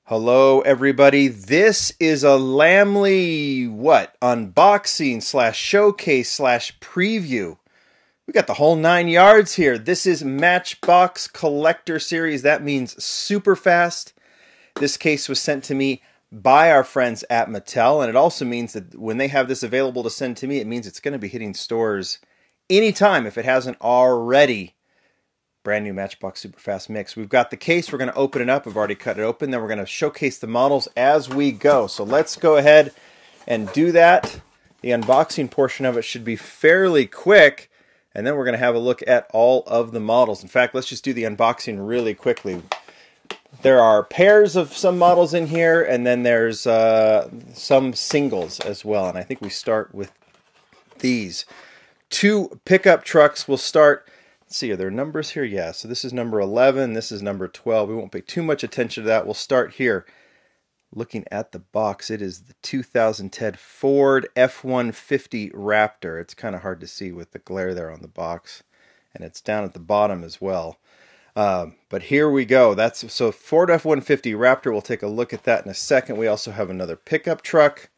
Hello everybody, this is a Lamley, unboxing slash showcase slash preview. We got the whole 9 yards here. This is Matchbox Collector Series. That means Superfast. This case was sent to me by our friends at Mattel, and it also means that when they have this available to send to me, it means it's going to be hitting stores anytime if it hasn't already. Brand new Matchbox Superfast Mix. We've got the case. We're going to open it up. I've already cut it open. Then we're going to showcase the models as we go. So let's go ahead and do that. The unboxing portion of it should be fairly quick. And then we're going to have a look at all of the models. In fact, let's just do the unboxing really quickly. There are pairs of some models in here, and then there's some singles as well. And I think we start with these. Two pickup trucks. We'll start. Let's see, are there numbers here? Yeah, so this is number 11, this is number 12. We won't pay too much attention to that. We'll start here. Looking at the box, it is the 2010 Ford F-150 Raptor. It's kind of hard to see with the glare there on the box, and it's down at the bottom as well. But here we go. So Ford F-150 Raptor, we'll take a look at that in a second. We also have another pickup truck.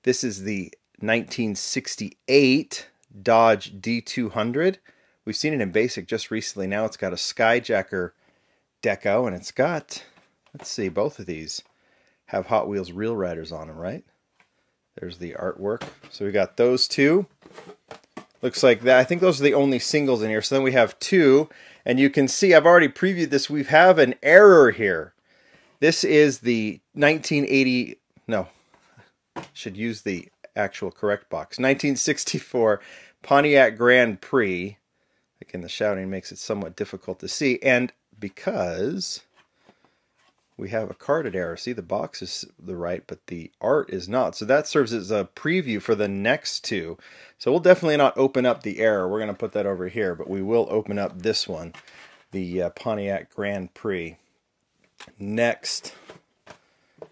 This is the 1968 Dodge D200. We've seen it in basic just recently. Now it's got a Skyjacker deco, and it's got, let's see, both of these have Hot Wheels Real Riders on them, right? There's the artwork. So we got those two. Looks like that. I think those are the only singles in here. So then we have two, and you can see I've already previewed this. We have an error here. This is the 1980, no, should use the actual correct box. 1964 Pontiac Grand Prix. Again, the shouting makes it somewhat difficult to see, and because we have a carded error. See, the box is the right, but the art is not. So that serves as a preview for the next two. So we'll definitely not open up the error. We're going to put that over here, but we will open up this one, the Pontiac Grand Prix. Next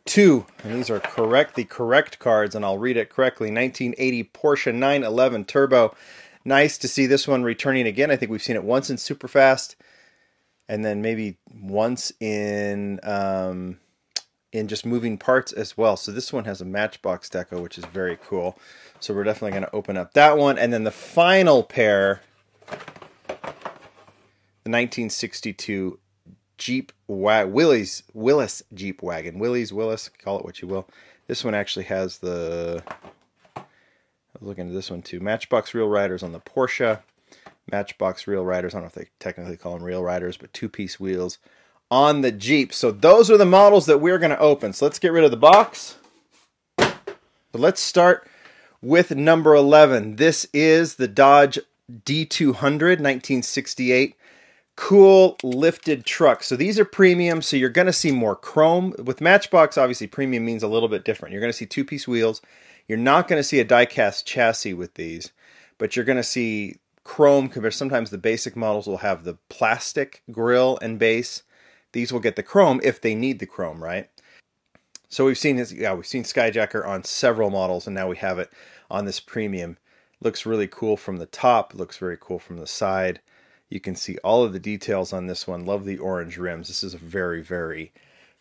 two, and these are the correct cards, and I'll read it correctly. 1980 Porsche 911 Turbo. Nice to see this one returning again. I think we've seen it once in Superfast, and then maybe once in just moving parts as well. So this one has a Matchbox deco, which is very cool. So we're definitely going to open up that one. And then the final pair, the 1962 Willis Jeep Wagon. Willis, call it what you will. This one actually has the... I was looking at this one too. Matchbox Real Riders on the Porsche. Matchbox Real Riders, I don't know if they technically call them Real Riders, but two-piece wheels on the Jeep. So those are the models that we're going to open. So let's get rid of the box. So let's start with number 11. This is the Dodge D200 1968. Cool lifted truck. So these are premium, so you're going to see more chrome. With Matchbox, obviously premium means a little bit different. You're going to see two-piece wheels. You're not going to see a die-cast chassis with these, but you're going to see chrome. Sometimes the basic models will have the plastic grille and base. These will get the chrome if they need the chrome, right? So we've seen Skyjacker on several models, and now we have it on this premium. Looks really cool from the top. Looks very cool from the side. You can see all of the details on this one. Love the orange rims. This is a very, very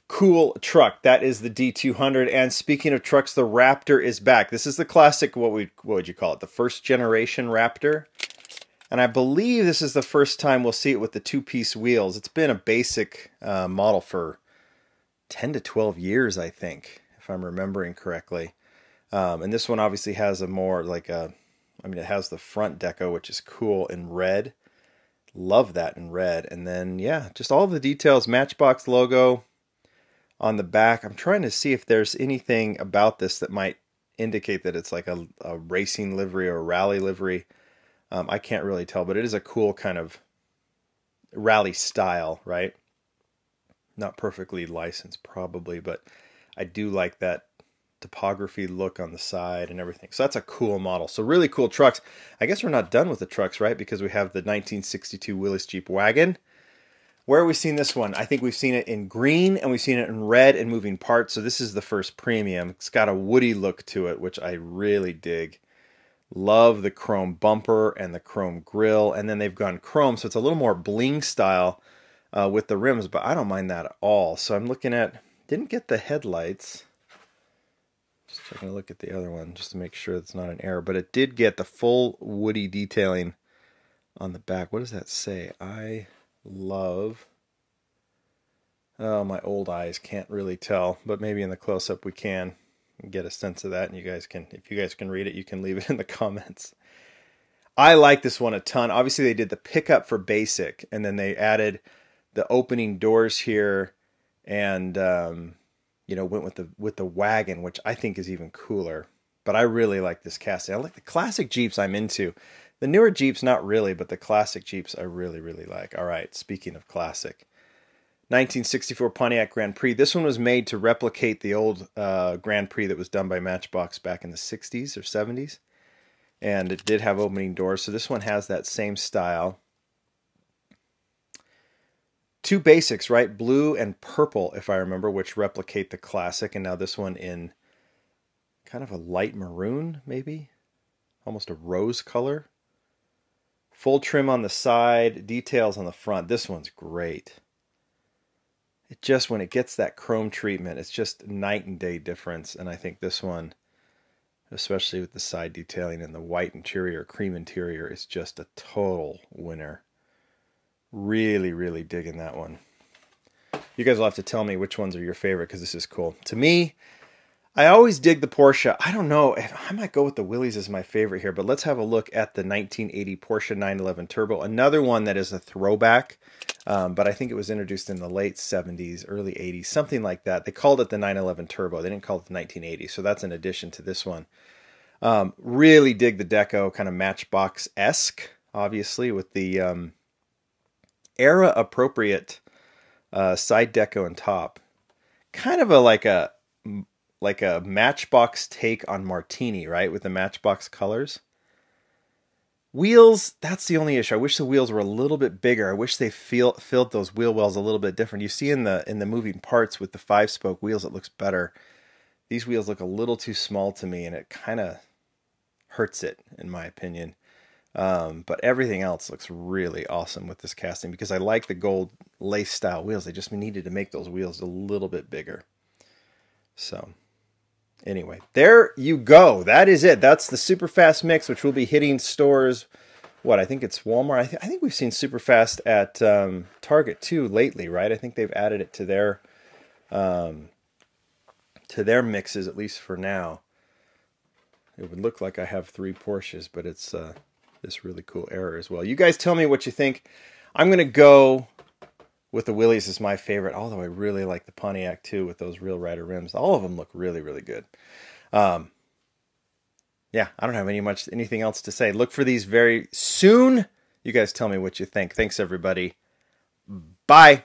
cool truck. That is the D200. And speaking of trucks, the Raptor is back. This is the classic, what would you call it? The first generation Raptor. And I believe this is the first time we'll see it with the two-piece wheels. It's been a basic model for 10 to 12 years, I think, if I'm remembering correctly. And this one obviously has a more like a, it has the front deco, which is cool in red. Love that in red. And then, yeah, just all the details, Matchbox logo on the back. I'm trying to see if there's anything about this that might indicate that it's like a racing livery or a rally livery. I can't really tell, but it is a cool kind of rally style, right? Not perfectly licensed probably, but I do like that topography look on the side and everything. So that's a cool model. So really cool trucks. I guess we're not done with the trucks, right? Because we have the 1962 Willis Jeep Wagon. Where have we seen this one? I think we've seen it in green, and we've seen it in red and moving parts. So this is the first premium. It's got a woody look to it, which I really dig. Love the chrome bumper and the chrome grille. And then they've gone chrome, so it's a little more bling style with the rims, but I don't mind that at all. So I'm looking at, Didn't get the headlights. Just taking a look at the other one just to make sure it's not an error. But it did get the full woody detailing on the back. What does that say? I love... Oh, my old eyes can't really tell, but maybe in the close-up we can get a sense of that, and you guys can, if you guys can read it, you can leave it in the comments. I like this one a ton. Obviously, they did the pickup for basic, and then they added the opening doors here, and you know, went with the wagon, which I think is even cooler. But I really like this casting. I like the classic Jeeps. I'm into the newer Jeeps, not really, but the classic Jeeps I really like. All right, speaking of classic. 1964 Pontiac Grand Prix. This one was made to replicate the old Grand Prix that was done by Matchbox back in the 60s or 70s. And it did have opening doors, so this one has that same style. Two basics, right? Blue and purple, if I remember, which replicate the classic. And now this one in kind of a light maroon, maybe? Almost a rose color. Full trim on the side, details on the front. This one's great. It just, when it gets that chrome treatment, it's just night and day difference. And I think this one, especially with the side detailing and the white interior, cream interior, is just a total winner. Really digging that one. You guys will have to tell me which ones are your favorite, because this is cool. To me, I always dig the Porsche. I don't know, I might go with the Willis as my favorite here, but let's have a look at the 1980 Porsche 911 Turbo. Another one that is a throwback, but I think it was introduced in the late 70s, early 80s, something like that. They called it the 911 Turbo. They didn't call it the 1980, so that's an addition to this one. Really dig the deco, kind of Matchbox-esque, obviously, with the era-appropriate side deco and top. Kind of like a Matchbox take on Martini, right? With the Matchbox colors. Wheels, that's the only issue. I wish the wheels were a little bit bigger. I wish they filled those wheel wells a little bit different. You see in the moving parts with the 5-spoke wheels, it looks better. These wheels look a little too small to me, and it kind of hurts it, in my opinion. But everything else looks really awesome with this casting, because I like the gold lace style wheels. They just needed to make those wheels a little bit bigger. So anyway, there you go. That is it. That's the Superfast Mix, which will be hitting stores. What, I think it's Walmart. I think we've seen Superfast at Target too lately, right? I think they've added it to their mixes, at least for now. It would look like I have 3 Porsches, but it's this really cool era as well. You guys tell me what you think. I'm going to go with the Willis as my favorite, although I really like the Pontiac too with those Real Rider rims. All of them look really good. Yeah, I don't have anything else to say. Look for these very soon. You guys tell me what you think. Thanks, everybody. Bye.